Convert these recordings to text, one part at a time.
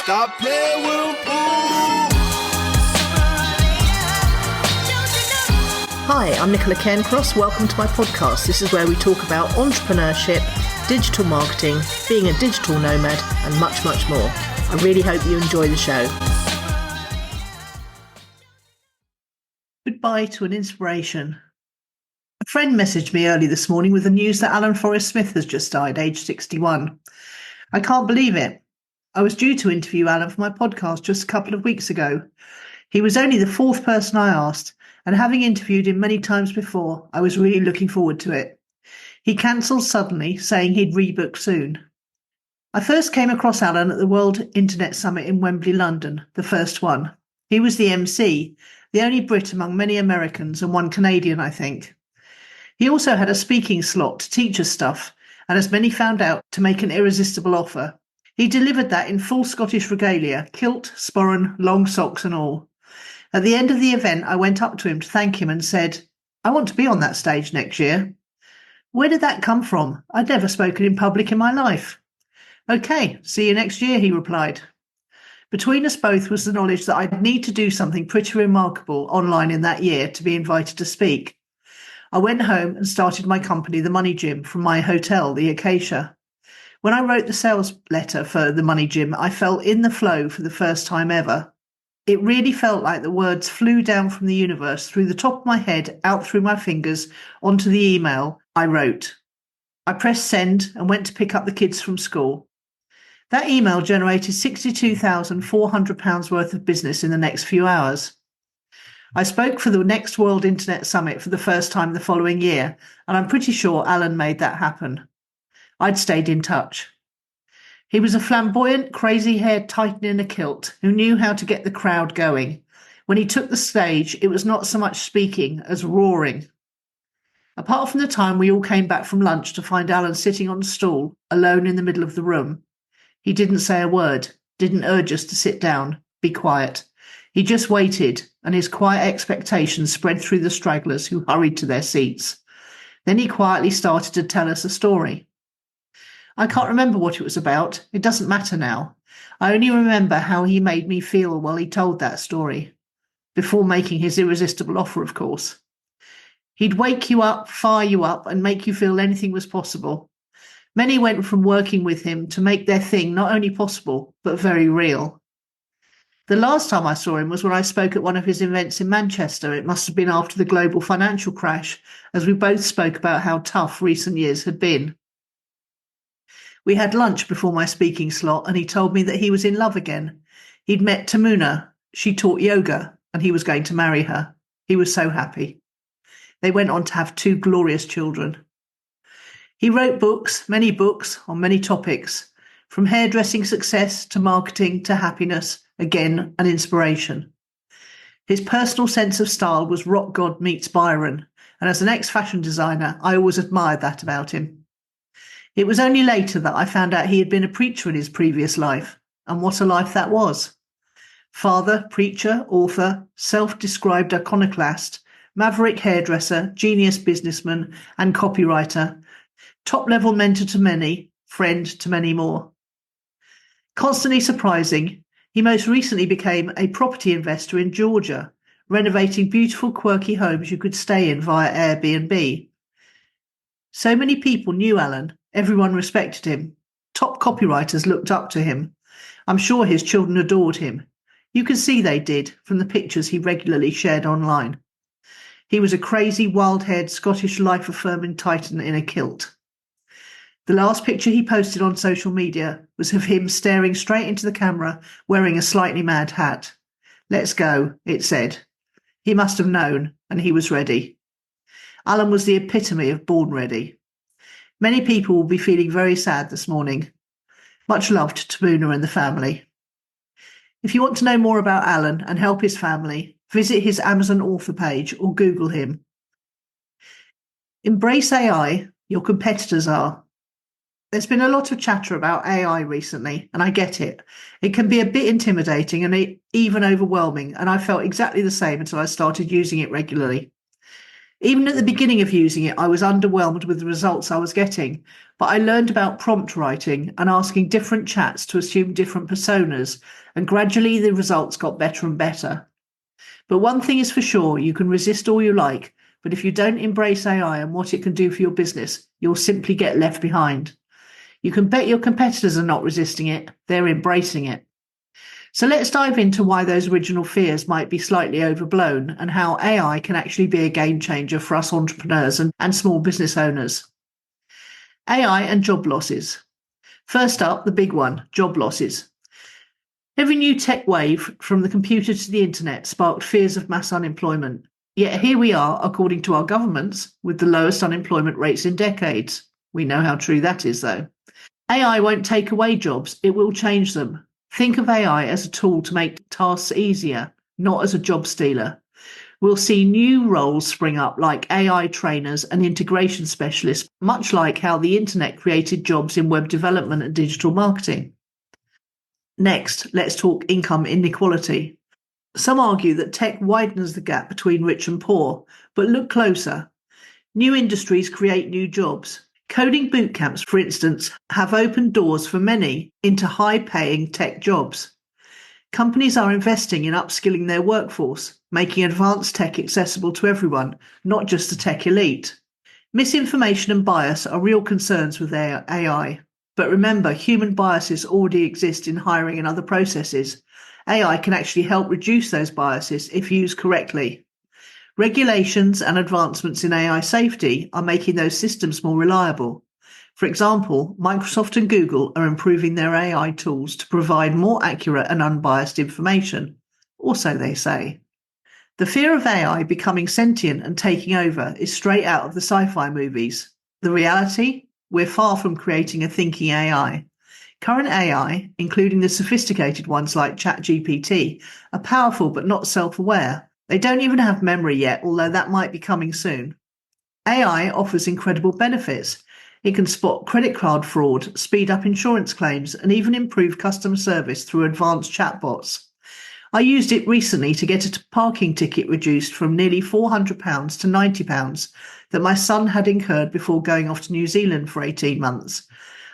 Stop playing with them, Hi, I'm Nicola Cairncross. Welcome to my podcast. This is where we talk about entrepreneurship, digital marketing, being a digital nomad, and much, much more. I really hope you enjoy the show. Goodbye to an inspiration. A friend messaged me early this morning with the news that Alan Forrest Smith has just died, aged 61. I can't believe it. I was due to interview Alan for my podcast just a couple of weeks ago. He was only the fourth person I asked, and having interviewed him many times before, I was really looking forward to it. He cancelled suddenly, saying he'd rebook soon. I first came across Alan at the World Internet Summit in Wembley, London, the first one. He was the MC, the only Brit among many Americans and one Canadian, I think. He also had a speaking slot to teach us stuff, and as many found out, to make an irresistible offer. He delivered that in full Scottish regalia, kilt, sporran, long socks and all. At the end of the event, I went up to him to thank him and said, "I want to be on that stage next year." "Where did that come from? I'd never spoken in public in my life." "Okay, see you next year," he replied. Between us both was the knowledge that I'd need to do something pretty remarkable online in that year to be invited to speak. I went home and started my company, The Money Gym, from my hotel, the Acacia. When I wrote the sales letter for The Money Gym, I felt in the flow for the first time ever. It really felt like the words flew down from the universe, through the top of my head, out through my fingers, onto the email I wrote. I pressed send and went to pick up the kids from school. That email generated £62,400 worth of business in the next few hours. I spoke for the next World Internet Summit for the first time the following year, and I'm pretty sure Alan made that happen. I'd stayed in touch. He was a flamboyant, crazy-haired titan in a kilt who knew how to get the crowd going. When he took the stage, it was not so much speaking as roaring. Apart from the time we all came back from lunch to find Alan sitting on a stool, alone in the middle of the room, he didn't say a word, didn't urge us to sit down, be quiet. He just waited, and his quiet expectation spread through the stragglers who hurried to their seats. Then he quietly started to tell us a story. I can't remember what it was about. It doesn't matter now. I only remember how he made me feel while he told that story. Before making his irresistible offer, of course. He'd wake you up, fire you up, and make you feel anything was possible. Many went from working with him to make their thing not only possible, but very real. The last time I saw him was when I spoke at one of his events in Manchester. It must have been after the global financial crash, as we both spoke about how tough recent years had been. We had lunch before my speaking slot, and he told me that he was in love again. He'd met Tamuna. She taught yoga, and he was going to marry her. He was so happy. They went on to have 2 glorious children. He wrote books, many books, on many topics, from hairdressing success to marketing to happiness, again, an inspiration. His personal sense of style was rock god meets Byron, and as an ex-fashion designer, I always admired that about him. It was only later that I found out he had been a preacher in his previous life, and what a life that was. Father, preacher, author, self-described iconoclast, maverick hairdresser, genius businessman, and copywriter, top-level mentor to many, friend to many more. Constantly surprising, he most recently became a property investor in Georgia, renovating beautiful, quirky homes you could stay in via Airbnb. So many people knew Alan. Everyone respected him. Top copywriters looked up to him. I'm sure his children adored him. You can see they did from the pictures he regularly shared online. He was a crazy, wild-haired Scottish life-affirming titan in a kilt. The last picture he posted on social media was of him staring straight into the camera, wearing a slightly mad hat. "Let's go," it said. He must have known, and he was ready. Alan was the epitome of born ready. Many people will be feeling very sad this morning. Much love to Tamuna and the family. If you want to know more about Alan and help his family, visit his Amazon author page or Google him. Embrace AI, your competitors are. There's been a lot of chatter about AI recently, and I get it. It can be a bit intimidating and even overwhelming, and I felt exactly the same until I started using it regularly. Even at the beginning of using it, I was underwhelmed with the results I was getting, but I learned about prompt writing and asking different chats to assume different personas, and gradually the results got better and better. But one thing is for sure, you can resist all you like, but if you don't embrace AI and what it can do for your business, you'll simply get left behind. You can bet your competitors are not resisting it, they're embracing it. So let's dive into why those original fears might be slightly overblown and how AI can actually be a game changer for us entrepreneurs and small business owners. AI and job losses. First up, the big one, job losses. Every new tech wave, from the computer to the internet, sparked fears of mass unemployment. Yet here we are, according to our governments, with the lowest unemployment rates in decades. We know how true that is, though. AI won't take away jobs, it will change them. Think of AI as a tool to make tasks easier, not as a job stealer. We'll see new roles spring up like AI trainers and integration specialists, much like how the internet created jobs in web development and digital marketing. Next, let's talk income inequality. Some argue that tech widens the gap between rich and poor, but look closer. New industries create new jobs. Coding boot camps, for instance, have opened doors for many into high-paying tech jobs. Companies are investing in upskilling their workforce, making advanced tech accessible to everyone, not just the tech elite. Misinformation and bias are real concerns with AI. But remember, human biases already exist in hiring and other processes. AI can actually help reduce those biases if used correctly. Regulations and advancements in AI safety are making those systems more reliable. For example, Microsoft and Google are improving their AI tools to provide more accurate and unbiased information. Or so they say. The fear of AI becoming sentient and taking over is straight out of the sci-fi movies. The reality? We're far from creating a thinking AI. Current AI, including the sophisticated ones like ChatGPT, are powerful but not self-aware. They don't even have memory yet, although that might be coming soon. AI offers incredible benefits. It can spot credit card fraud, speed up insurance claims, and even improve customer service through advanced chatbots. I used it recently to get a parking ticket reduced from nearly £400 to £90 that my son had incurred before going off to New Zealand for 18 months.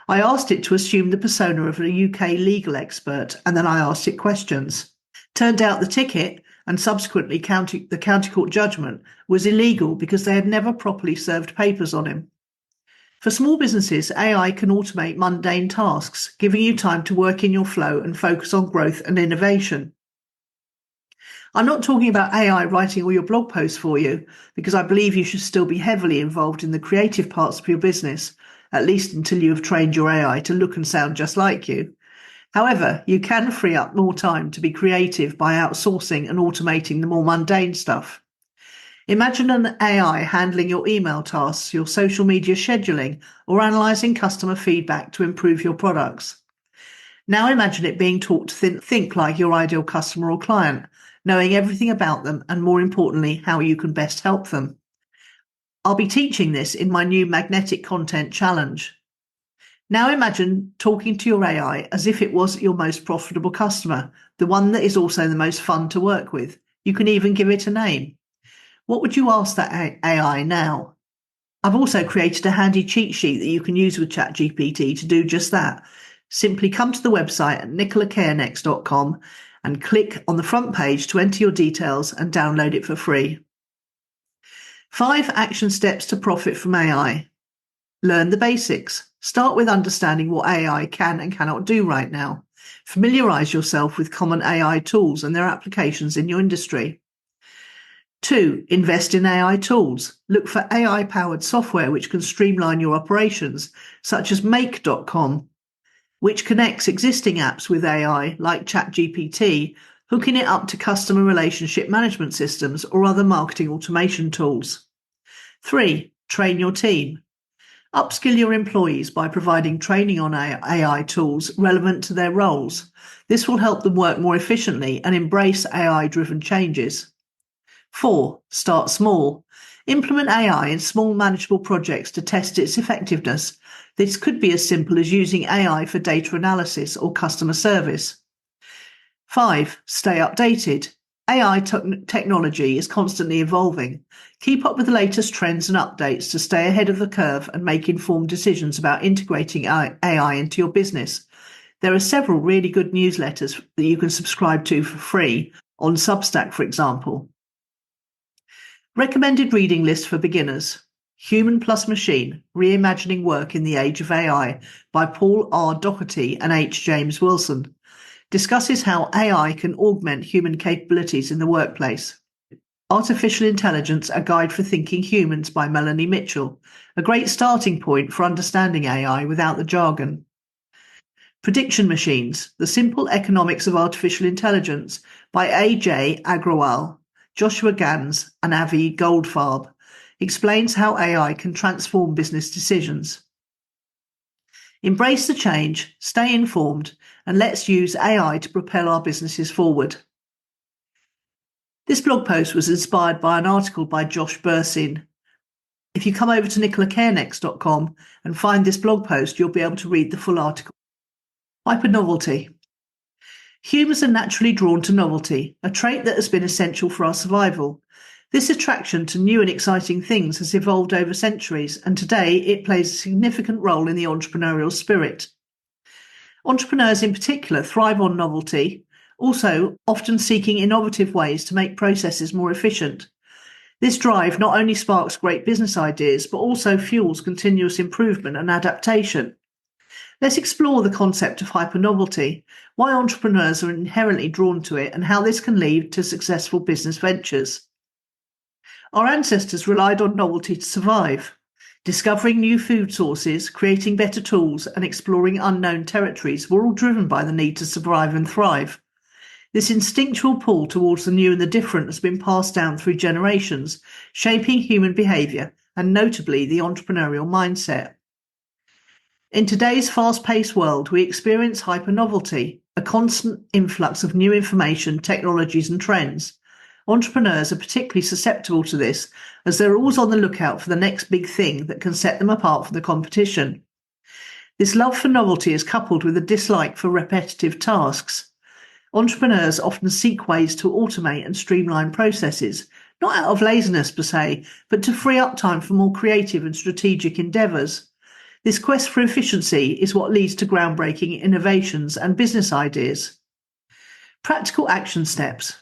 I asked it to assume the persona of a UK legal expert, and then I asked it questions. Turned out the ticket, and subsequently the county court judgment, was illegal because they had never properly served papers on him. For small businesses, AI can automate mundane tasks, giving you time to work in your flow and focus on growth and innovation. I'm not talking about AI writing all your blog posts for you, because I believe you should still be heavily involved in the creative parts of your business, at least until you have trained your AI to look and sound just like you. However, you can free up more time to be creative by outsourcing and automating the more mundane stuff. Imagine an AI handling your email tasks, your social media scheduling, or analysing customer feedback to improve your products. Now imagine it being taught to think like your ideal customer or client, knowing everything about them and, more importantly, how you can best help them. I'll be teaching this in my new Magnetic Content Challenge. Now imagine talking to your AI as if it was your most profitable customer, the one that is also the most fun to work with. You can even give it a name. What would you ask that AI now? I've also created a handy cheat sheet that you can use with ChatGPT to do just that. Simply come to the website at nicolacairncross.com and click on the front page to enter your details and download it for free. 5 action steps to profit from AI. Learn the basics. Start with understanding what AI can and cannot do right now. Familiarize yourself with common AI tools and their applications in your industry. 2. Invest in AI tools. Look for AI-powered software which can streamline your operations, such as make.com, which connects existing apps with AI like ChatGPT, hooking it up to customer relationship management systems or other marketing automation tools. 3. Train your team. Upskill your employees by providing training on AI tools relevant to their roles. This will help them work more efficiently and embrace AI-driven changes. 4. Start small. Implement AI in small manageable projects to test its effectiveness. This could be as simple as using AI for data analysis or customer service. 5. Stay updated. AI technology is constantly evolving. Keep up with the latest trends and updates to stay ahead of the curve and make informed decisions about integrating AI into your business. There are several really good newsletters that you can subscribe to for free on Substack, for example. Recommended reading list for beginners. Human Plus Machine, Reimagining Work in the Age of AI by Paul R. Doherty and H. James Wilson. Discusses how AI can augment human capabilities in the workplace. Artificial Intelligence, A Guide for Thinking Humans by Melanie Mitchell. A great starting point for understanding AI without the jargon. Prediction Machines, The Simple Economics of Artificial Intelligence by A.J. Agrawal, Joshua Gans, and Avi Goldfarb. Explains how AI can transform business decisions. Embrace the change, stay informed, and let's use AI to propel our businesses forward. This blog post was inspired by an article by Josh Bursin. If you come over to nicolacairncross.com and find this blog post, you'll be able to read the full article. Hypernovelty. Humans are naturally drawn to novelty, a trait that has been essential for our survival. This attraction to new and exciting things has evolved over centuries, and today it plays a significant role in the entrepreneurial spirit. Entrepreneurs in particular thrive on novelty, also often seeking innovative ways to make processes more efficient. This drive not only sparks great business ideas, but also fuels continuous improvement and adaptation. Let's explore the concept of hypernovelty, why entrepreneurs are inherently drawn to it, and how this can lead to successful business ventures. Our ancestors relied on novelty to survive. Discovering new food sources, creating better tools, and exploring unknown territories were all driven by the need to survive and thrive. This instinctual pull towards the new and the different has been passed down through generations, shaping human behaviour and notably the entrepreneurial mindset. In today's fast-paced world, we experience hypernovelty, a constant influx of new information, technologies, and trends. Entrepreneurs are particularly susceptible to this, as they're always on the lookout for the next big thing that can set them apart from the competition. This love for novelty is coupled with a dislike for repetitive tasks. Entrepreneurs often seek ways to automate and streamline processes, not out of laziness per se, but to free up time for more creative and strategic endeavours. This quest for efficiency is what leads to groundbreaking innovations and business ideas. Practical action steps.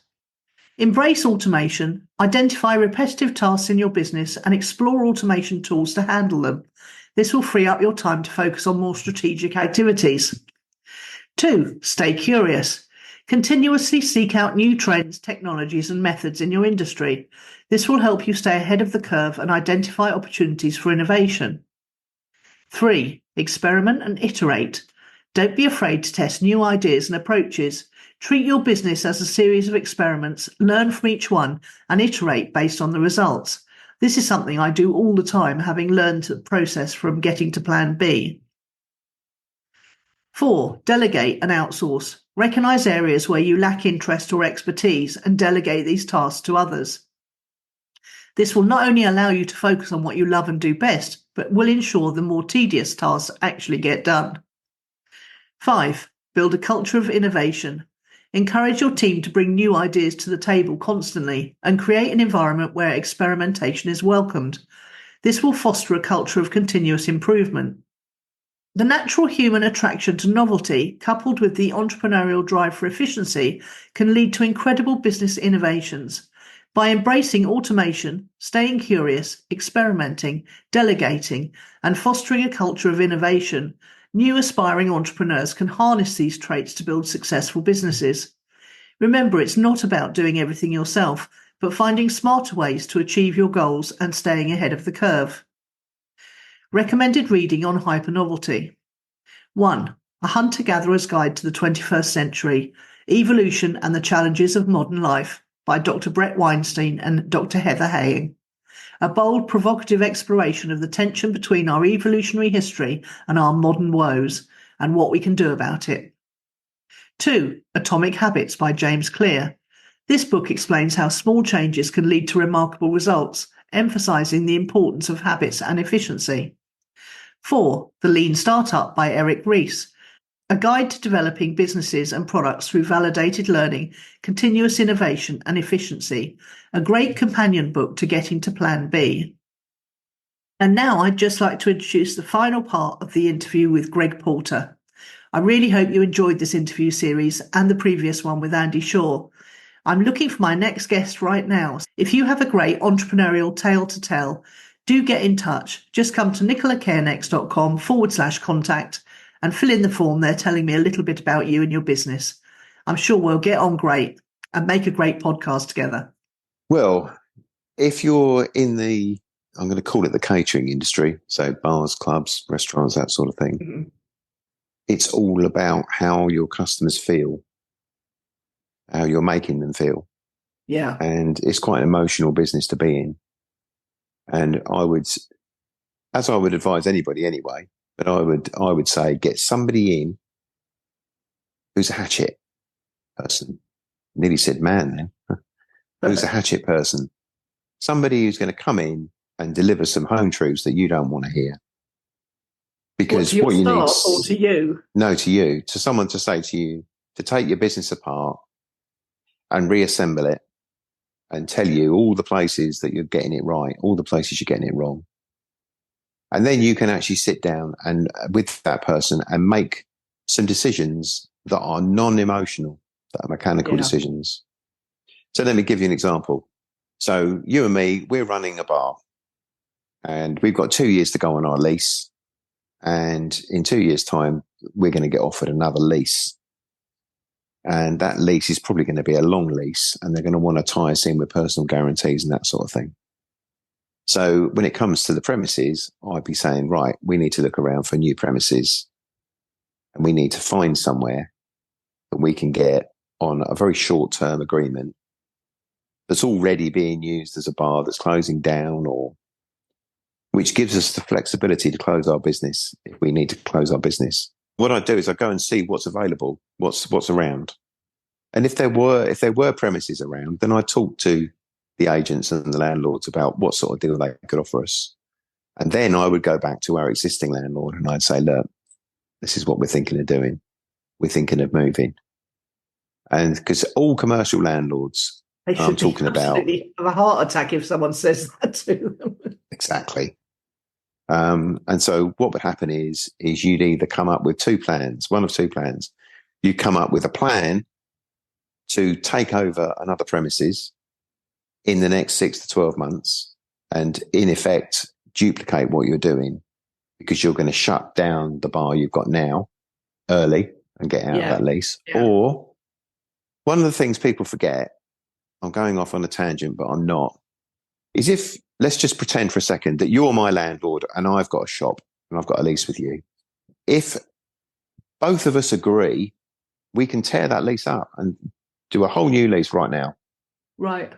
Embrace automation, identify repetitive tasks in your business, and explore automation tools to handle them. This will free up your time to focus on more strategic activities. 2. Stay curious. Continuously seek out new trends, technologies, and methods in your industry. This will help you stay ahead of the curve and identify opportunities for innovation. 3. Experiment and iterate. Don't be afraid to test new ideas and approaches. Treat your business as a series of experiments, learn from each one, and iterate based on the results. This is something I do all the time, having learned the process from getting to plan B. 4. Delegate and outsource. Recognize areas where you lack interest or expertise and delegate these tasks to others. This will not only allow you to focus on what you love and do best, but will ensure the more tedious tasks actually get done. 5. Build a culture of innovation. Encourage your team to bring new ideas to the table constantly and create an environment where experimentation is welcomed. This will foster a culture of continuous improvement. The natural human attraction to novelty, coupled with the entrepreneurial drive for efficiency, can lead to incredible business innovations. By embracing automation, staying curious, experimenting, delegating, and fostering a culture of innovation, new aspiring entrepreneurs can harness these traits to build successful businesses. Remember, it's not about doing everything yourself, but finding smarter ways to achieve your goals and staying ahead of the curve. Recommended reading on hypernovelty. 1. A Hunter-Gatherer's Guide to the 21st Century, Evolution and the Challenges of Modern Life by Dr. Brett Weinstein and Dr. Heather Haying. A bold, provocative exploration of the tension between our evolutionary history and our modern woes, and what we can do about it. 2. Atomic Habits by James Clear. This book explains how small changes can lead to remarkable results, emphasizing the importance of habits and efficiency. 4. The Lean Startup by Eric Ries. a guide to developing businesses and products through validated learning, continuous innovation, and efficiency. A great companion book to getting to Plan B. And now I'd just like to introduce the final part of the interview with Greg Porter. I really hope you enjoyed this interview series and the previous one with Andy Shaw. I'm looking for my next guest right now. If you have a great entrepreneurial tale to tell, do get in touch. Just come to nicolacairnex.com/contact and fill in the form there telling me a little bit about you and your business. I'm sure we'll get on great and make a great podcast together. Well, if you're in I'm going to call it the catering industry, so bars, clubs, restaurants, that sort of thing, Mm-hmm. It's all about how your customers feel, how you're making them feel. Yeah. And it's quite an emotional business to be in. And I would advise anybody anyway, but I would say get somebody in who's a hatchet person. Nearly said man then. Who's a hatchet person? Somebody who's going to come in and deliver some home truths that you don't want to hear. Because what you need, or to you? No, to you, to someone to say to you, to take your business apart and reassemble it and tell you all the places that you're getting it right, all the places you're getting it wrong. And then you can actually sit down and with that person and make some decisions that are non-emotional, that are mechanical decisions. So let me give you an example. So you and me, we're running a bar and we've got 2 years to go on our lease. And in 2 years' time, we're going to get offered another lease. And that lease is probably going to be a long lease and they're going to want to tie us in with personal guarantees and that sort of thing. So when it comes to the premises, I'd be saying, right, we need to look around for new premises and we need to find somewhere that we can get on a very short-term agreement that's already being used as a bar that's closing down, or which gives us the flexibility to close our business if we need to close our business. What I do is I go and see what's available, what's around. And if there were premises around, then I talk to the agents and the landlords about what sort of deal they could offer us. And then I would go back to our existing landlord and I'd say, look, this is what we're thinking of doing. We're thinking of moving. And because all commercial landlords, I'm talking about, absolutely have a heart attack if someone says that to them. Exactly. And so what would happen is you'd either come up with one of two plans. You come up with a plan to take over another premises in the next 6 to 12 months and in effect duplicate what you're doing, because you're going to shut down the bar you've got now early and get out of that lease. Yeah. Or one of the things people forget, I'm going off on a tangent, but I'm not, is let's just pretend for a second that you're my landlord and I've got a shop and I've got a lease with you. If both of us agree, we can tear that lease up and do a whole new lease right now. Right.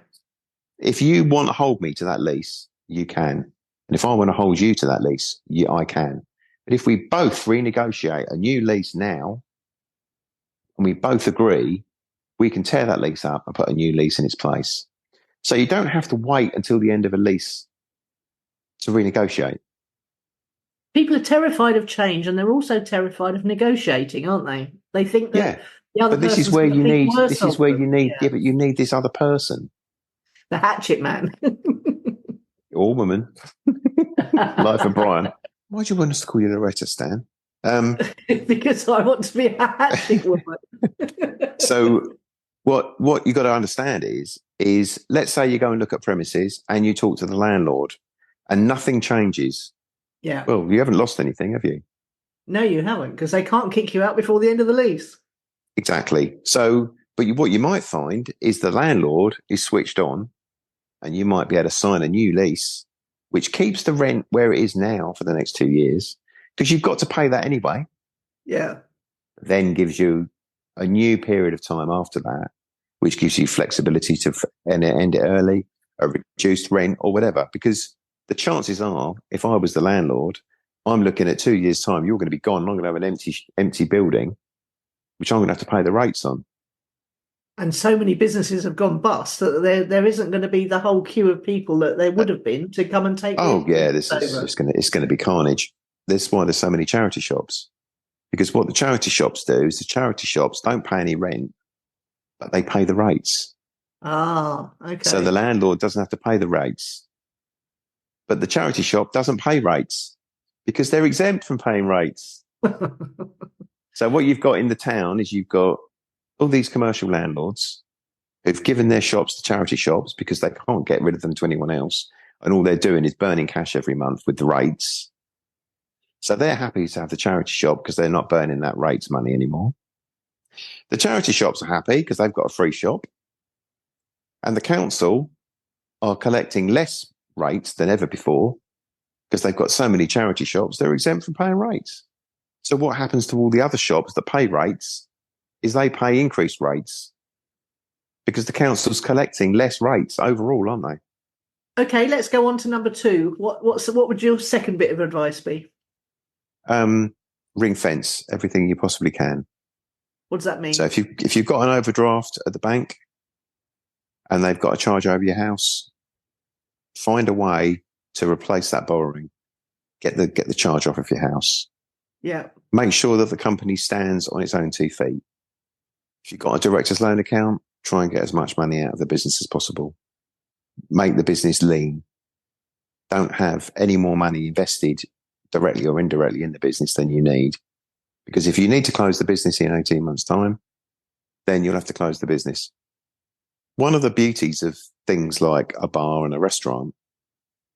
If you want to hold me to that lease, you can. And if I want to hold you to that lease, I can. But if we both renegotiate a new lease now and we both agree, we can tear that lease up and put a new lease in its place. So you don't have to wait until the end of a lease to renegotiate. People are terrified of change and they're also terrified of negotiating, aren't they? They think that the other but this is where you need, but you need this other person. The hatchet man. Or woman. Life of Brian. Why do you want us to call you Loretta, Stan? Because I want to be a hatchet woman. So what you got to understand is let's say you go and look at premises and you talk to the landlord and nothing changes. Yeah. Well, you haven't lost anything, have you? No, you haven't, because they can't kick you out before the end of the lease. Exactly. So, but what you might find is the landlord is switched on and you might be able to sign a new lease, which keeps the rent where it is now for the next 2 years, because you've got to pay that anyway. Yeah. Then gives you a new period of time after that, which gives you flexibility to end it early, a reduced rent or whatever. Because the chances are, if I was the landlord, I'm looking at 2 years' time, you're going to be gone. I'm going to have an empty building, which I'm going to have to pay the rates on. And so many businesses have gone bust that there isn't going to be the whole queue of people that there would have been to come and take. Oh yeah, it's going to be carnage. That's why there's so many charity shops, Because what the charity shops do is the charity shops don't pay any rent, but they pay the rates. Ah, okay. So the landlord doesn't have to pay the rates. But the charity shop doesn't pay rates because they're exempt from paying rates. So what you've got in the town is you've got all these commercial landlords who've given their shops to charity shops because they can't get rid of them to anyone else. And all they're doing is burning cash every month with the rates. So they're happy to have the charity shop because they're not burning that rates money anymore. The charity shops are happy because they've got a free shop. And the council are collecting less rates than ever before because they've got so many charity shops, they're exempt from paying rates. So what happens to all the other shops that pay rates is they pay increased rates because the council's collecting less rates overall, aren't they? Okay, let's go on to number 2. What would your second bit of advice be? Ring fence everything you possibly can. What does that mean? So if you've got an overdraft at the bank and they've got a charge over your house, find a way to replace that borrowing. Get the charge off of your house. Yeah. Make sure that the company stands on its own 2 feet. If you've got a director's loan account, try and get as much money out of the business as possible. Make the business lean. Don't have any more money invested directly or indirectly in the business than you need. Because if you need to close the business in 18 months' time, then you'll have to close the business. One of the beauties of things like a bar and a restaurant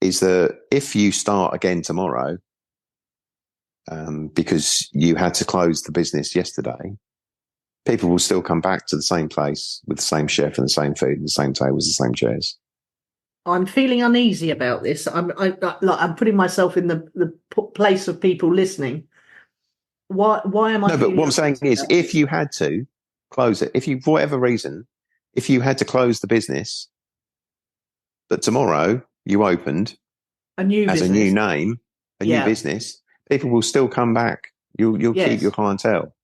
is that if you start again tomorrow, because you had to close the business yesterday, people will still come back to the same place with the same chef and the same food and the same tables, the same chairs. I'm feeling uneasy about this. I'm putting myself in the place of people listening. Why am I? No, but what I'm saying is, if you had to close it, if you, for whatever reason, if you had to close the business, but tomorrow you opened a new as business. a new name, new business, people will still come back. You'll keep your clientele.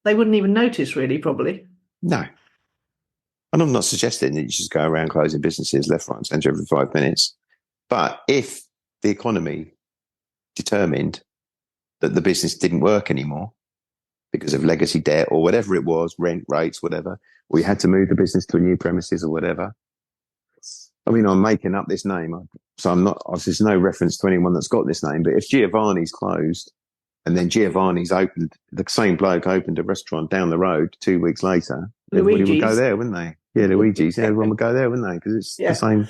They wouldn't even notice, really, probably. No. And I'm not suggesting that you should go around closing businesses left, right, and centre every 5 minutes. But if the economy determined that the business didn't work anymore because of legacy debt or whatever it was, rent rates, whatever, or you had to move the business to a new premises or whatever. I mean, I'm making up this name, so I'm not. There's no reference to anyone that's got this name. But if Giovanni's closed, and then Giovanni's opened, the same bloke opened a restaurant down the road 2 weeks later, everybody would go there, wouldn't they? Yeah, Luigi's. Yeah, everyone would go there, wouldn't they? Because it's the same.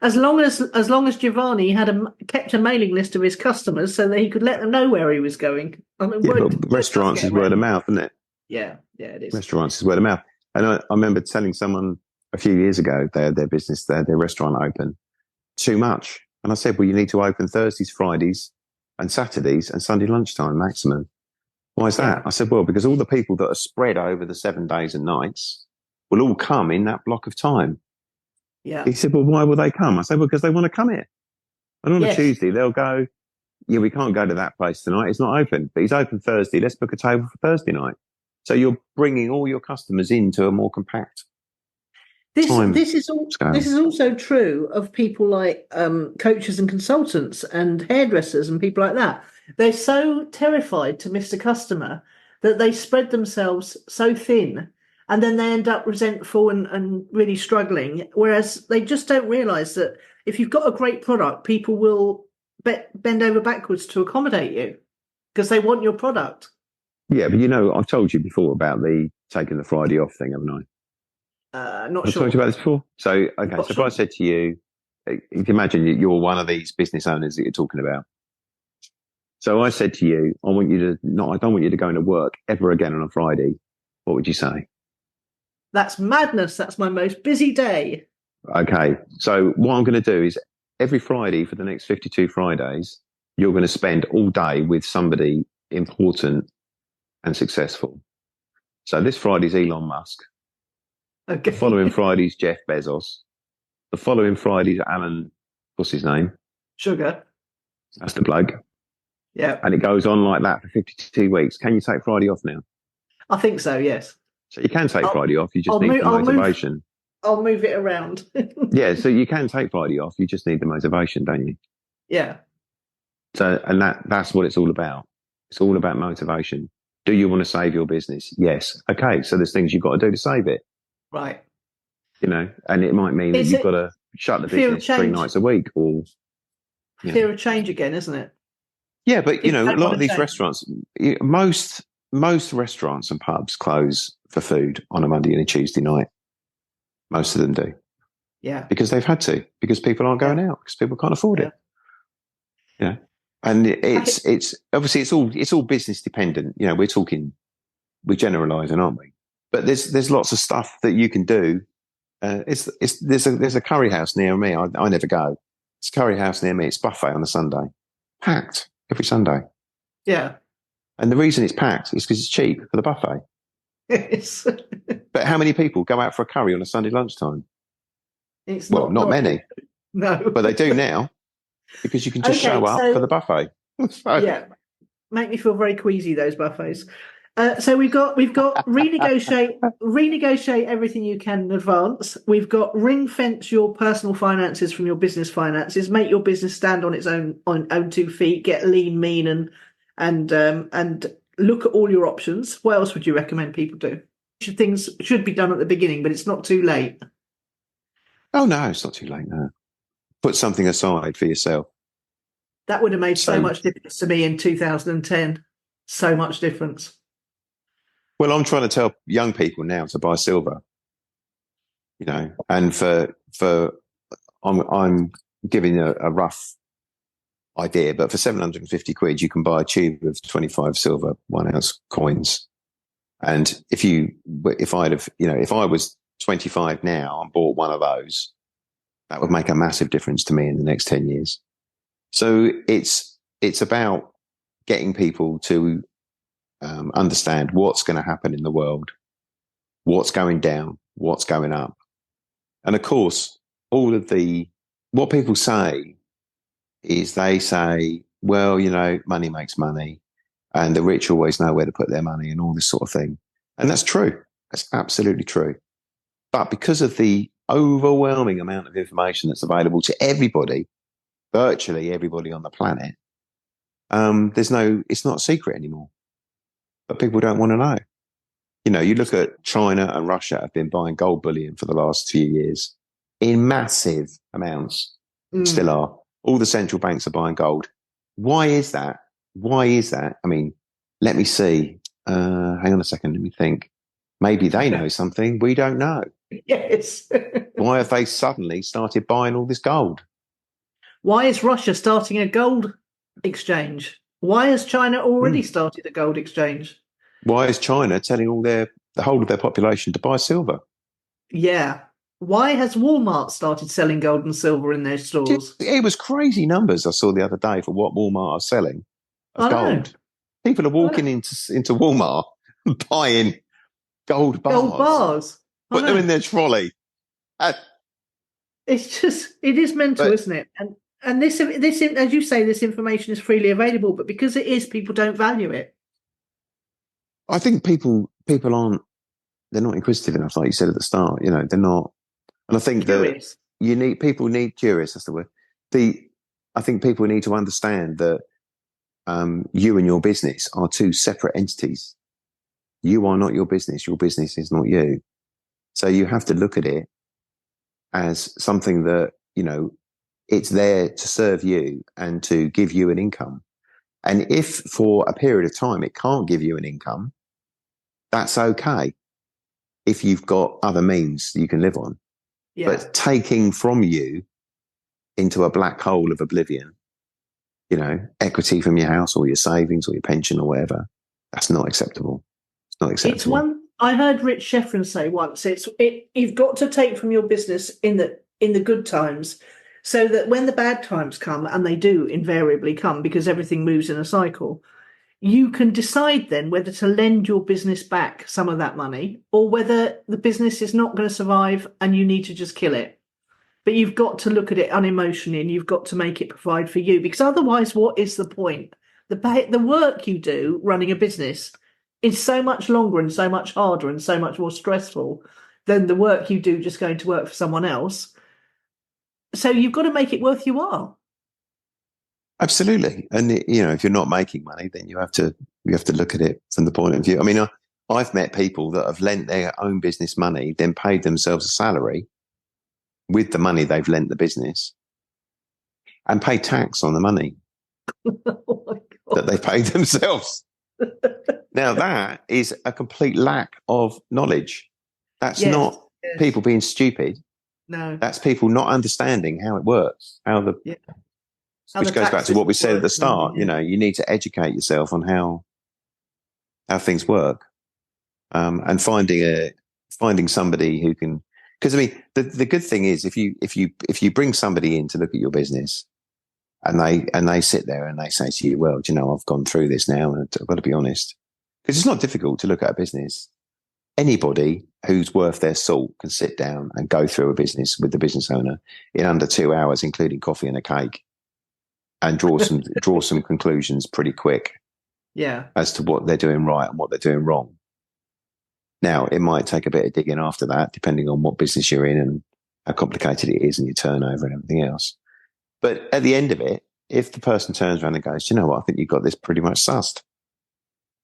As long as Giovanni had kept a mailing list of his customers so that he could let them know where he was going. I mean, but restaurants is word of mouth, isn't it? Yeah, it is. Restaurants is word of mouth. And I remember telling someone a few years ago, their business, their restaurant open too much. And I said, well, you need to open Thursdays, Fridays and Saturdays and Sunday lunchtime maximum. Why is that? I said, well, because all the people that are spread over the 7 days and nights will all come in that block of time. Yeah. He said, well, why will they come? I said, well, because they want to come here. And on a Tuesday, they'll go, yeah, we can't go to that place tonight. It's not open, but he's open Thursday. Let's book a table for Thursday night. So you're bringing all your customers into a more compact This is also true of people like coaches and consultants and hairdressers and people like that. They're so terrified to miss a customer that they spread themselves so thin, and then they end up resentful and really struggling. Whereas they just don't realise that if you've got a great product, people will bend over backwards to accommodate you because they want your product. Yeah, but I've told you before about the taking the Friday off thing, haven't I? Not I've sure. told you about this before. So, okay, if I said to you, you can imagine you're one of these business owners that you're talking about. So I said to you, I don't want you to go into work ever again on a Friday. What would you say? That's madness. That's my most busy day. Okay. So what I'm going to do is every Friday for the next 52 Fridays, you're going to spend all day with somebody important and successful. So this Friday's Elon Musk. Okay. The following Friday's Jeff Bezos. The following Friday's Alan, what's his name? Sugar. That's the bloke. Yeah. And it goes on like that for 52 weeks. Can you take Friday off now? I think so, yes. So you can take Friday off. You just need the motivation. I'll move it around. Yeah, so you can take Friday off. You just need the motivation, don't you? Yeah. So, and that's what it's all about. It's all about motivation. Do you want to save your business? Yes. Okay. So there's things you've got to do to save it. Right. And it might mean that Is you've it got to shut the fear of business 3 change? nights a week, or Fear of change again, isn't it? yeah. But People a don't lot want of to these change. restaurants, most restaurants and pubs close for food on a Monday and a Tuesday night. Most of them do. Yeah. Because they've had to, because people aren't going out, because people can't afford it. Yeah. And it's obviously it's all business dependent. We're generalising, aren't we? But there's lots of stuff that you can do. There's a curry house near me. I never go. It's a curry house near me. It's buffet on a Sunday, packed every Sunday. Yeah. And the reason it's packed is because it's cheap for the buffet. Yes. But how many people go out for a curry on a Sunday lunchtime? It's not many. No. But they do now, because you can just show up for the buffet. Yeah, make me feel very queasy, those buffets. So we've got renegotiate everything you can in advance. We've got ring fence your personal finances from your business finances. Make your business stand on its own 2 feet. Get lean, mean, and look at all your options. What else would you recommend people do? Things should be done at the beginning, but it's not too late. Oh no, it's not too late. No, put something aside for yourself. That would have made so much difference to me in 2010. So much difference. Well, I'm trying to tell young people now to buy silver, and I'm giving a rough idea, but for 750 quid, you can buy a tube of 25 silver 1 ounce coins. And if I was 25 now and bought one of those, that would make a massive difference to me in the next 10 years. So it's about getting people to understand what's going to happen in the world, what's going down, what's going up. And of course, what people say is they say, well, money makes money, and the rich always know where to put their money and all this sort of thing. And that's true. That's absolutely true. But because of the overwhelming amount of information that's available to everybody, virtually everybody on the planet, it's not a secret anymore. But people don't want to know. You look at China and Russia have been buying gold bullion for the last few years in massive amounts. Still are. All the central banks are buying gold. Why is that? I mean, let me see. Hang on a second. Let me think. Maybe they know something we don't know. Yes. Why have they suddenly started buying all this gold? Why is Russia starting a gold exchange? Why has China already started a gold exchange? Why is China telling the whole of their population to buy silver? Yeah. Why has Walmart started selling gold and silver in their stores? It was crazy numbers I saw the other day for what Walmart are selling of gold. People are walking into Walmart buying gold bars. Gold bars. Put them in their trolley. It is mental, isn't it? And this, as you say, this information is freely available, but because it is, people don't value it. I think people aren't. They're not inquisitive enough, like you said at the start. They're not. And I think curious. That people need curious. That's the word. I think people need to understand that you and your business are two separate entities. You are not your business. Your business is not you. So you have to look at it as something that, it's there to serve you and to give you an income. And if for a period of time it can't give you an income, that's okay. If you've got other means you can live on. Yeah. But taking from you into a black hole of oblivion, equity from your house or your savings or your pension or whatever, that's not acceptable. It's not acceptable. It's one I heard Rich Sheffrin say once. You've got to take from your business in the good times, so that when the bad times come, and they do invariably come because everything moves in a cycle, you can decide then whether to lend your business back some of that money or whether the business is not going to survive and you need to just kill it. But you've got to look at it unemotionally and you've got to make it provide for you, because otherwise, what is the point? The work you do running a business is so much longer and so much harder and so much more stressful than the work you do just going to work for someone else. So you've got to make it worth your while. Absolutely. And, if you're not making money, then you have to You have to look at it from the point of view. I mean, I've met people that have lent their own business money, then paid themselves a salary with the money they've lent the business and paid tax on the money that they paid themselves. Now, that is a complete lack of knowledge. That's not people being stupid. No. That's people not understanding how it works, which goes back to what we said at the start. You know, you need to educate yourself on how things work, and finding somebody who can. Because I mean, the good thing is if you bring somebody in to look at your business, and they sit there and they say to you, well, do you know, I've gone through this now, and I've got to be honest, because it's not difficult to look at a business. Anybody who's worth their salt can sit down and go through a business with the business owner in under 2 hours, including coffee and a cake, and draw some conclusions pretty quick. Yeah. As to what they're doing right and what they're doing wrong. Now, it might take a bit of digging after that, depending on what business you're in and how complicated it is and your turnover and everything else. But at the end of it, if the person turns around and goes, you know what, I think you've got this pretty much sussed,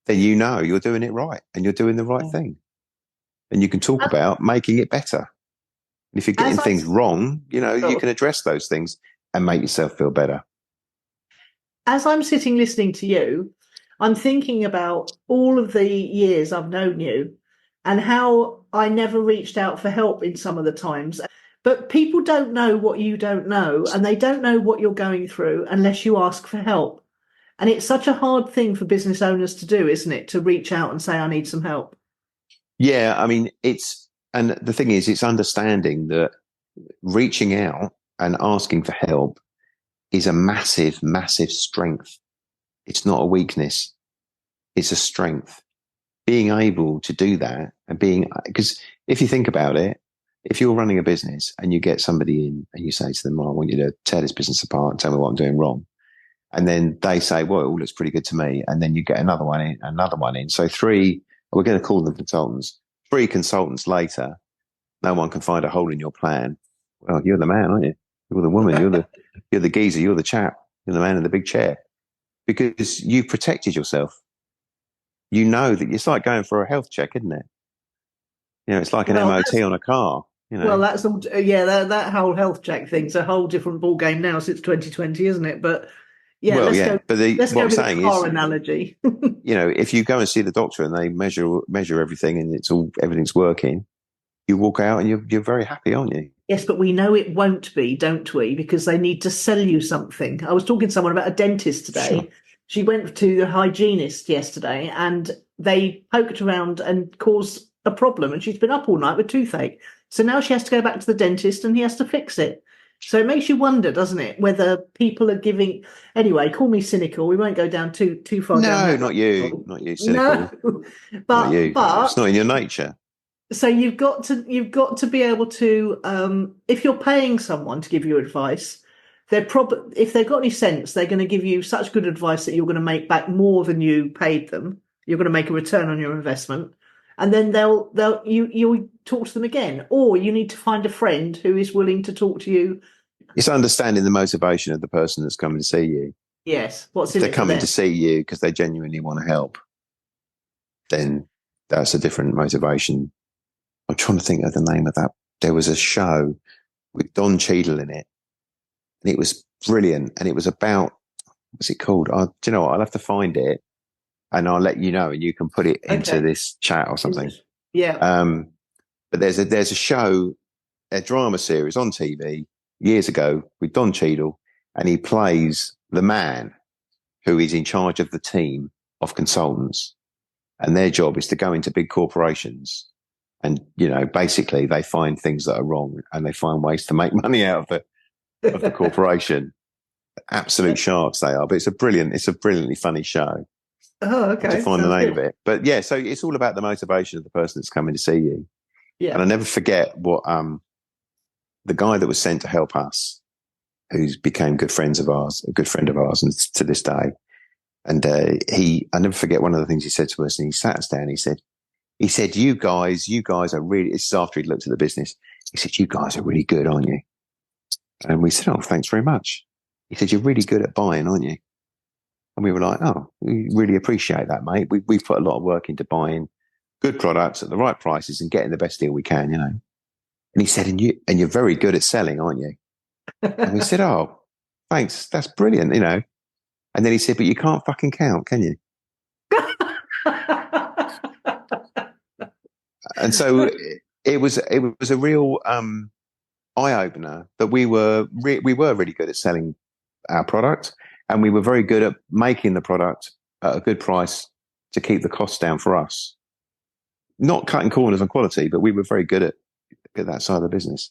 then you know you're doing it right and you're doing the right thing. And you can talk about making it better. And if you're getting things wrong, you know, you can address those things and make yourself feel better. As I'm sitting listening to you, I'm thinking about all of the years I've known you and how I never reached out for help in some of the times. But people don't know what you don't know, and they don't know what you're going through unless you ask for help. And it's such a hard thing for business owners to do, isn't it? To reach out and say, I need some help. Yeah, I mean, and the thing is, it's understanding that reaching out and asking for help is a massive, massive strength. It's not a weakness. It's a strength. Being able to do that because if you think about it, if you're running a business and you get somebody in and you say to them, I want you to tear this business apart and tell me what I'm doing wrong. And then they say, well, it all looks pretty good to me. And then you get another one in. So we're going to call them consultants. 3 consultants later, no one can find a hole in your plan. Well, you're the man, aren't you? You're the woman. You're the geezer. You're the chap. You're the man in the big chair. Because you've protected yourself. You know that it's like going for a health check, isn't it? You know, it's like an MOT on a car. You know? Well, that's all. Yeah, that whole health check thing's a whole different ball game now since 2020, isn't it? But yeah, let's go with the car analogy. You know, if you go and see the doctor and they measure everything and everything's working, you walk out and you're very happy, aren't you? Yes, but we know it won't be, don't we? Because they need to sell you something. I was talking to someone about a dentist today. Sure. She went to the hygienist yesterday and they poked around and caused a problem, and she's been up all night with toothache. So now she has to go back to the dentist and he has to fix it. So it makes you wonder, doesn't it, whether people are giving... Anyway, call me cynical. We won't go down too far. No, not you. Not you, cynical. No, but it's not in your nature. So you've got to be able to, if you're paying someone to give you advice, if they've got any sense, they're going to give you such good advice that you're going to make back more than you paid them. You're going to make a return on your investment, and then you'll talk to them again, or you need to find a friend who is willing to talk to you. It's understanding the motivation of the person that's coming to see you. Yes, if they're coming to see you because they genuinely want to help, then that's a different motivation. I'm trying to think of the name of that. There was a show with Don Cheadle in it, and it was brilliant. And it was about, what's it called? Do you know what? I'll have to find it, and I'll let you know, and you can put it into this chat or something. Yeah. But there's a show, a drama series on TV years ago with Don Cheadle, and he plays the man who is in charge of the team of consultants, and their job is to go into big corporations. And, you know, basically they find things that are wrong and they find ways to make money out of the corporation. Absolute sharks they are, but it's a brilliantly funny show. Oh, okay. To find the name of it. But yeah, so it's all about the motivation of the person that's coming to see you. Yeah. And I never forget what the guy that was sent to help us, who's became a good friend of ours, and to this day. And I never forget one of the things he said to us, and he sat us down, he said, you guys are really, this is after he'd looked at the business. He said, you guys are really good, aren't you? And we said, oh, thanks very much. He said, you're really good at buying, aren't you? And we were like, oh, we really appreciate that, mate. We've put a lot of work into buying good products at the right prices and getting the best deal we can, you know. And he said, and you're very good at selling, aren't you? And we said, oh, thanks. That's brilliant, you know. And then he said, but you can't fucking count, can you? And so it was a real eye opener that we were really good at selling our product, and we were very good at making the product at a good price to keep the costs down for us. Not cutting corners on quality, but we were very good at that side of the business.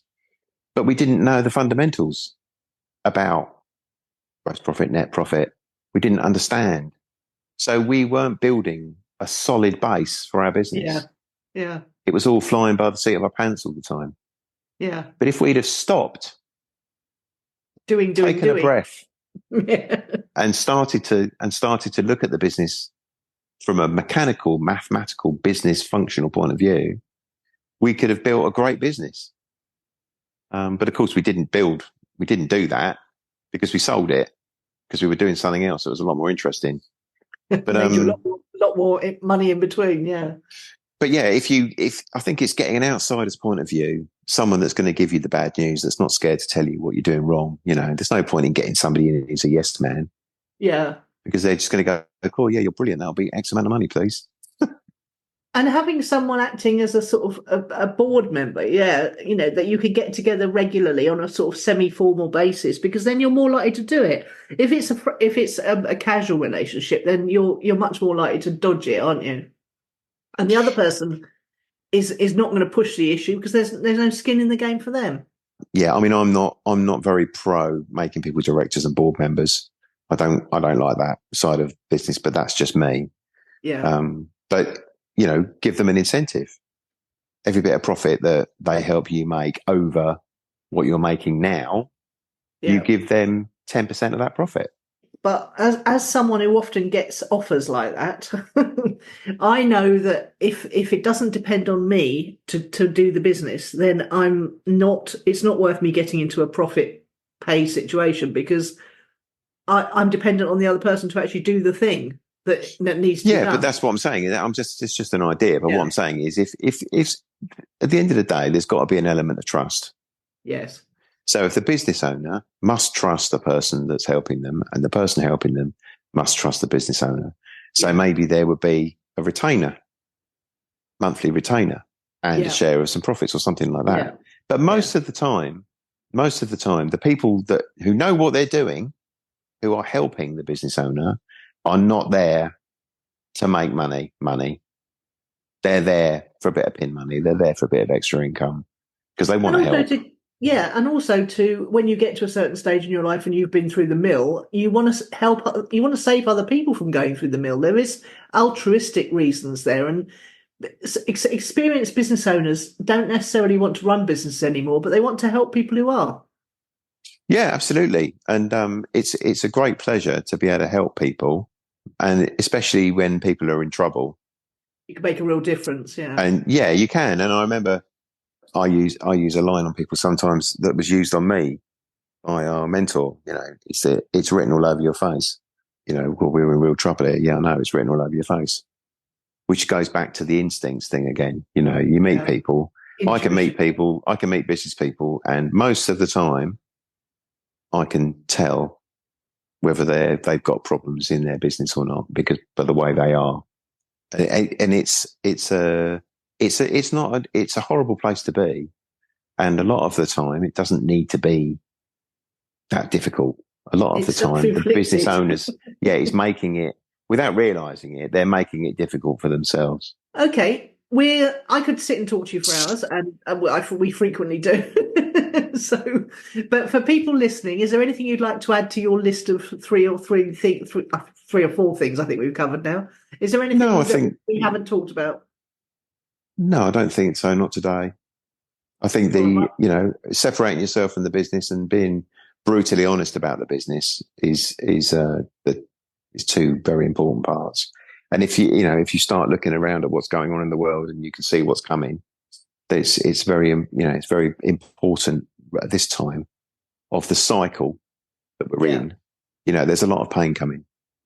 But we didn't know the fundamentals about gross profit, net profit. We didn't understand. So we weren't building a solid base for our business. Yeah. Yeah. It was all flying by the seat of our pants all the time. Yeah. But if we'd have stopped, taken a breath, and started to look at the business from a mechanical, mathematical, business functional point of view, we could have built a great business. But of course, we didn't do that because we sold it because we were doing something else that was a lot more interesting. But a lot more money in between, yeah. But yeah, if I think it's getting an outsider's point of view, someone that's going to give you the bad news, that's not scared to tell you what you're doing wrong. You know, there's no point in getting somebody in who's a yes man. Yeah. Because they're just going to go, cool, yeah, you're brilliant. That'll be X amount of money, please. And having someone acting as a sort of a board member, yeah, you know, that you could get together regularly on a sort of semi-formal basis, because then you're more likely to do it. If it's a casual relationship, then you're much more likely to dodge it, aren't you? And the other person is not going to push the issue because there's no skin in the game for them. Yeah, I mean, I'm not very pro making people directors and board members. I don't like that side of business, but that's just me. Yeah. But you know, give them an incentive. Every bit of profit that they help you make over what you're making now, you give them 10% of that profit. But as someone who often gets offers like that, I know that if it doesn't depend on me to do the business, then it's not worth me getting into a profit pay situation, because I'm dependent on the other person to actually do the thing that needs to be done. Yeah, but that's what I'm saying. It's just an idea. But what I'm saying is if at the end of the day, there's got to be an element of trust. Yes. So if the business owner must trust the person that's helping them, and the person helping them must trust the business owner. So maybe there would be a retainer, monthly retainer, and a share of some profits or something like that. Yeah. But most of the time, the people who know what they're doing, who are helping the business owner, are not there to make money. They're there for a bit of pin money. They're there for a bit of extra income because they want to help. And also when you get to a certain stage in your life and you've been through the mill, you want to help, you want to save other people from going through the mill. There is altruistic reasons there, and experienced business owners don't necessarily want to run businesses anymore, but they want to help people who are. Yeah, absolutely. And it's a great pleasure to be able to help people, and especially when people are in trouble. You can make a real difference, yeah. And yeah, you can. And I remember I use a line on people sometimes that was used on me by our mentor. You know, it's written all over your face. You know, well, we're in real trouble here. Yeah, I know, it's written all over your face. Which goes back to the instincts thing again. You know, you meet people. I can meet people. I can meet business people, and most of the time, I can tell whether they've got problems in their business or not by the way they are. And it's a horrible place to be, and a lot of the time it doesn't need to be that difficult. A lot of the time, the business owners, is making it without realizing it. They're making it difficult for themselves. Okay, I could sit and talk to you for hours, and we frequently do. So, but for people listening, is there anything you'd like to add to your list of three or four things I think we've covered now? Is there anything that we haven't talked about? No, I don't think so. Not today. I think separating yourself from the business and being brutally honest about the business is two very important parts. And if you start looking around at what's going on in the world and you can see what's coming, it's very important at this time of the cycle that we're in. You know, there's a lot of pain coming.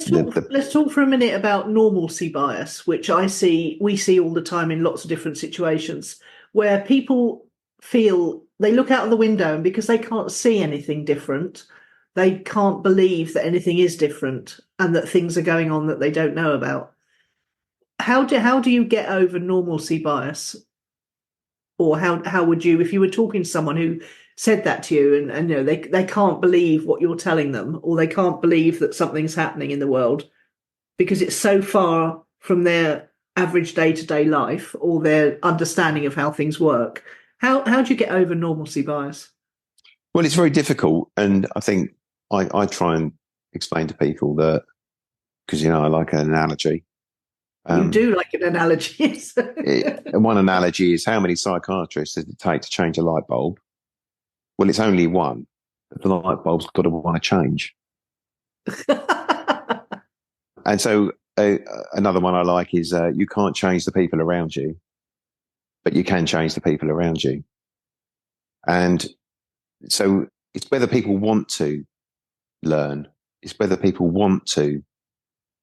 Let's talk for a minute about normalcy bias, which we see all the time in lots of different situations where people feel they look out of the window and because they can't see anything different, they can't believe that anything is different and that things are going on that they don't know about. How do you get over normalcy bias? Or how would you, if you were talking to someone who said that to you and you know they can't believe what you're telling them, or they can't believe that something's happening in the world because it's so far from their average day-to-day life or their understanding of how things work. How do you get over normalcy bias? Well, it's very difficult. And I think I try and explain to people that, because, I like an analogy. You do like an analogy. And one analogy is, how many psychiatrists does it take to change a light bulb? Well, it's only one. The light bulb's got to want to change. And so another one I like is, you can't change the people around you, but you can change the people around you. And so it's whether people want to learn. It's whether people want to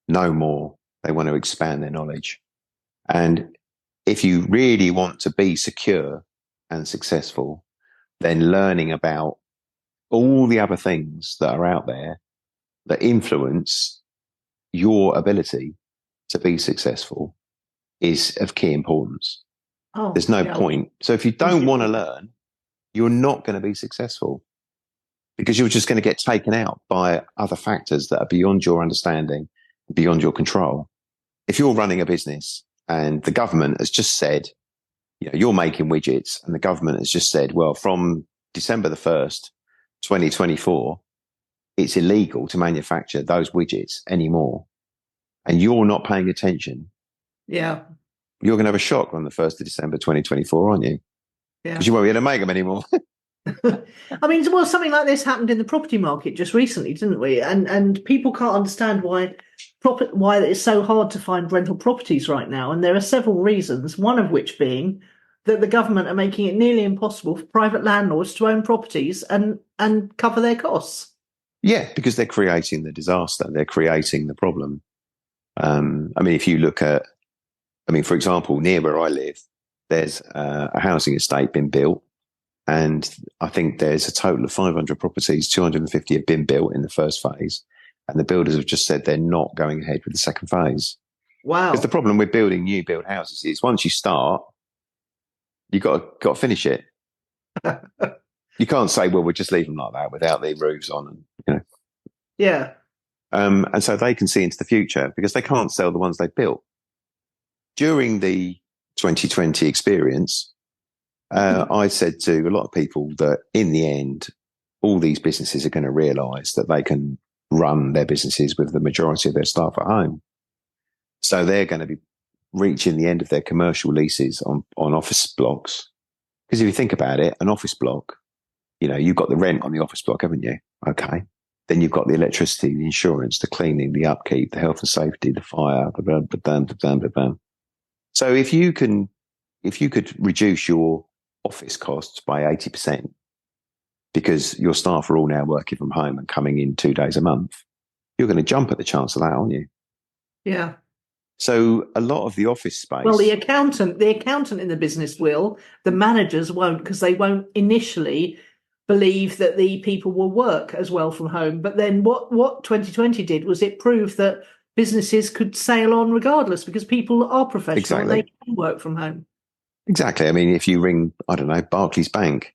know more. They want to expand their knowledge. And if you really want to be secure and successful, then learning about all the other things that are out there that influence your ability to be successful is of key importance. There's no point. So if you don't want to learn, you're not going to be successful, because you're just going to get taken out by other factors that are beyond your understanding, beyond your control. If you're running a business and the government has just said, you're making widgets, and the government has just said, well, from December the 1st, 2024, it's illegal to manufacture those widgets anymore, and you're not paying attention. Yeah. You're going to have a shock on the 1st of December, 2024, aren't you? Yeah. Because you won't be able to make them anymore. I mean, well, something like this happened in the property market just recently, didn't we? And people can't understand why it's so hard to find rental properties right now. And there are several reasons, one of which being that the government are making it nearly impossible for private landlords to own properties and cover their costs. Yeah, because they're creating the disaster. They're creating the problem. I mean, if you look at, for example, near where I live, there's a housing estate being built. And I think there's a total of 500 properties, 250 have been built in the first phase. And the builders have just said they're not going ahead with the second phase. Wow. Because the problem with building new build houses is, once you start, you've got to finish it. You can't say, well, we'll just leave them like that without the roofs on. And, Yeah. And so they can see into the future, because they can't sell the ones they built. During the 2020 experience, I said to a lot of people that in the end, all these businesses are going to realise that they can run their businesses with the majority of their staff at home. So they're going to be reaching the end of their commercial leases on office blocks. Because if you think about it, an office block, you've got the rent on the office block, haven't you? Okay. Then you've got the electricity, the insurance, the cleaning, the upkeep, the health and safety, the fire, So if you could reduce your office costs by 80%, because your staff are all now working from home and coming in 2 days a month, you're going to jump at the chance of that, aren't you? Yeah. So a lot of the office space. Well, the accountant in the business will, the managers won't, because they won't initially believe that the people will work as well from home. But then what 2020 did was it proved that businesses could sail on regardless, because people are professional. Exactly. And they can work from home. Exactly. I mean, if you ring, I don't know, Barclays Bank,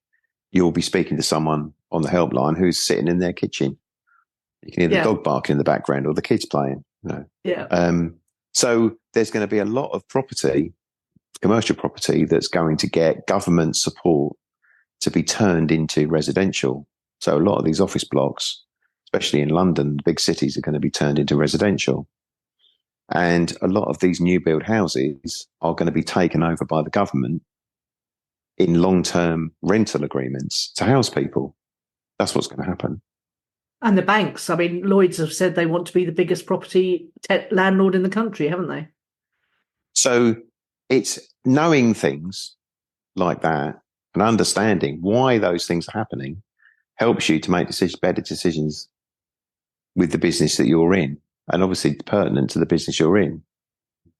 you'll be speaking to someone on the helpline who's sitting in their kitchen. You can hear the dog barking in the background or the kids playing. Yeah. So there's going to be a lot of property, commercial property, that's going to get government support to be turned into residential. So a lot of these office blocks, especially in London, big cities, are going to be turned into residential. And a lot of these new build houses are going to be taken over by the government in long-term rental agreements to house people. That's what's going to happen. And the banks, I mean, Lloyds have said they want to be the biggest property landlord in the country, haven't they? So it's knowing things like that and understanding why those things are happening helps you to make better decisions with the business that you're in. and obviously pertinent to the business you're in.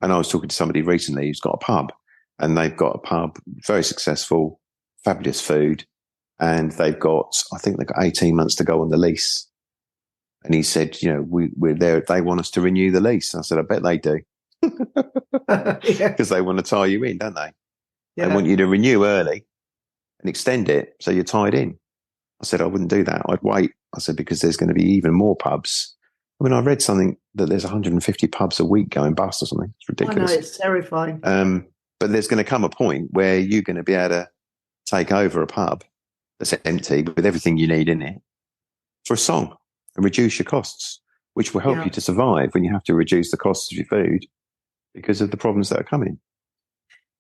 And I was talking to somebody recently who's got a pub, and they've got a pub, very successful, fabulous food, and they've got 18 months to go on the lease. And he said, we're there. They want us to renew the lease. And I said, I bet they do. Because they want to tie you in, don't they? Yeah. They want you to renew early and extend it so you're tied in. I said, I wouldn't do that. I'd wait. I said, because there's going to be even more pubs. I mean, I read something that there's 150 pubs a week going bust or something. It's ridiculous. I know, it's terrifying. But there's going to come a point where you're going to be able to take over a pub that's empty with everything you need in it for a song and reduce your costs, which will help you to survive when you have to reduce the costs of your food because of the problems that are coming.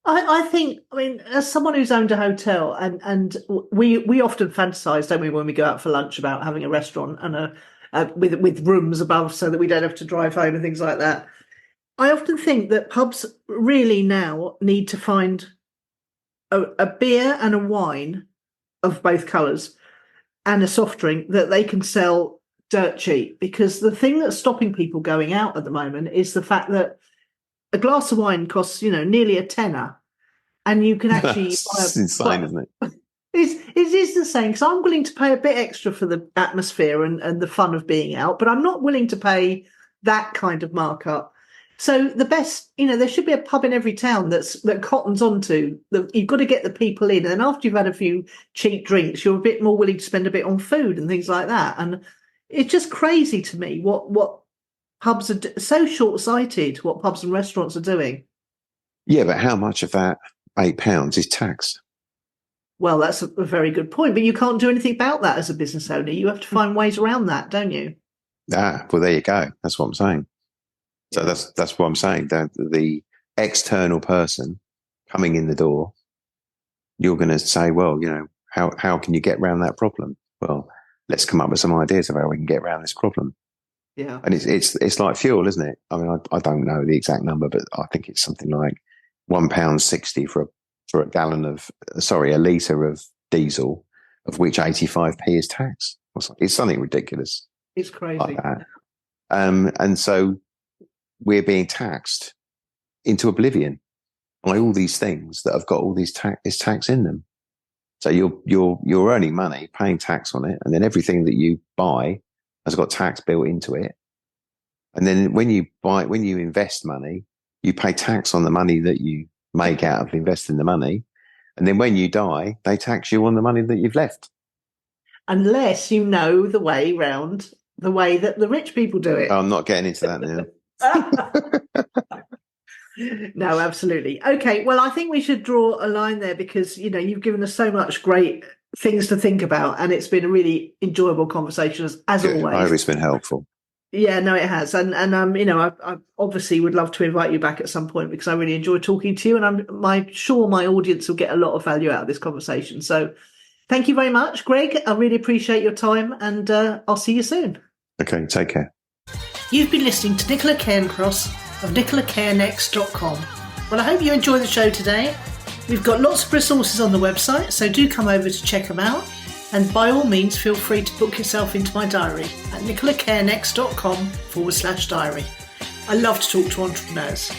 I think, as someone who's owned a hotel, and we often fantasize, don't we, when we go out for lunch about having a restaurant and with rooms above so that we don't have to drive home and things like that. I often think that pubs really now need to find a beer and a wine of both colours and a soft drink that they can sell dirt cheap, because the thing that's stopping people going out at the moment is the fact that a glass of wine costs, nearly a tenner, and you can actually That's insane, isn't it? It is insane, because I'm willing to pay a bit extra for the atmosphere and the fun of being out, but I'm not willing to pay that kind of markup. So the best, there should be a pub in every town that cottons onto. You've got to get the people in, and then after you've had a few cheap drinks, you're a bit more willing to spend a bit on food and things like that. And it's just crazy to me what pubs are so short-sighted. What pubs and restaurants are doing. Yeah, but how much of that £8 is taxed? Well, that's a very good point, but you can't do anything about that as a business owner. You have to find ways around that, don't you? Well, there you go. That's what I'm saying. So that's what I'm saying. The external person coming in the door, you're going to say, well, how can you get around that problem? Well, let's come up with some ideas of how we can get around this problem. Yeah. And it's like fuel, isn't it? I mean, I don't know the exact number, but I think it's something like £1.60 for a litre of diesel, of which 85p is tax. It's something ridiculous. It's crazy. Like that. And so we're being taxed into oblivion by all these things that have got all this tax in them. So you're earning money, paying tax on it, and then everything that you buy has got tax built into it. And then when you invest money, you pay tax on the money that you make out of investing the money. And then when you die, they tax you on the money that you've left. Unless you know the way round the way that the rich people do it. I'm not getting into that now. No, absolutely. Okay, well, I think we should draw a line there, because you've given us so much great things to think about, and it's been a really enjoyable conversation as always. I hope it's been helpful. Yeah, no, it has, and I obviously would love to invite you back at some point, because I really enjoy talking to you, and I'm sure my audience will get a lot of value out of this conversation. So, thank you very much, Greg. I really appreciate your time, and I'll see you soon. Okay, take care. You've been listening to Nicola Cairncross of nicolacairnext.com. Well, I hope you enjoyed the show today. We've got lots of resources on the website, so do come over to check them out. And by all means, feel free to book yourself into my diary at nicolacairnext.com/diary. I love to talk to entrepreneurs.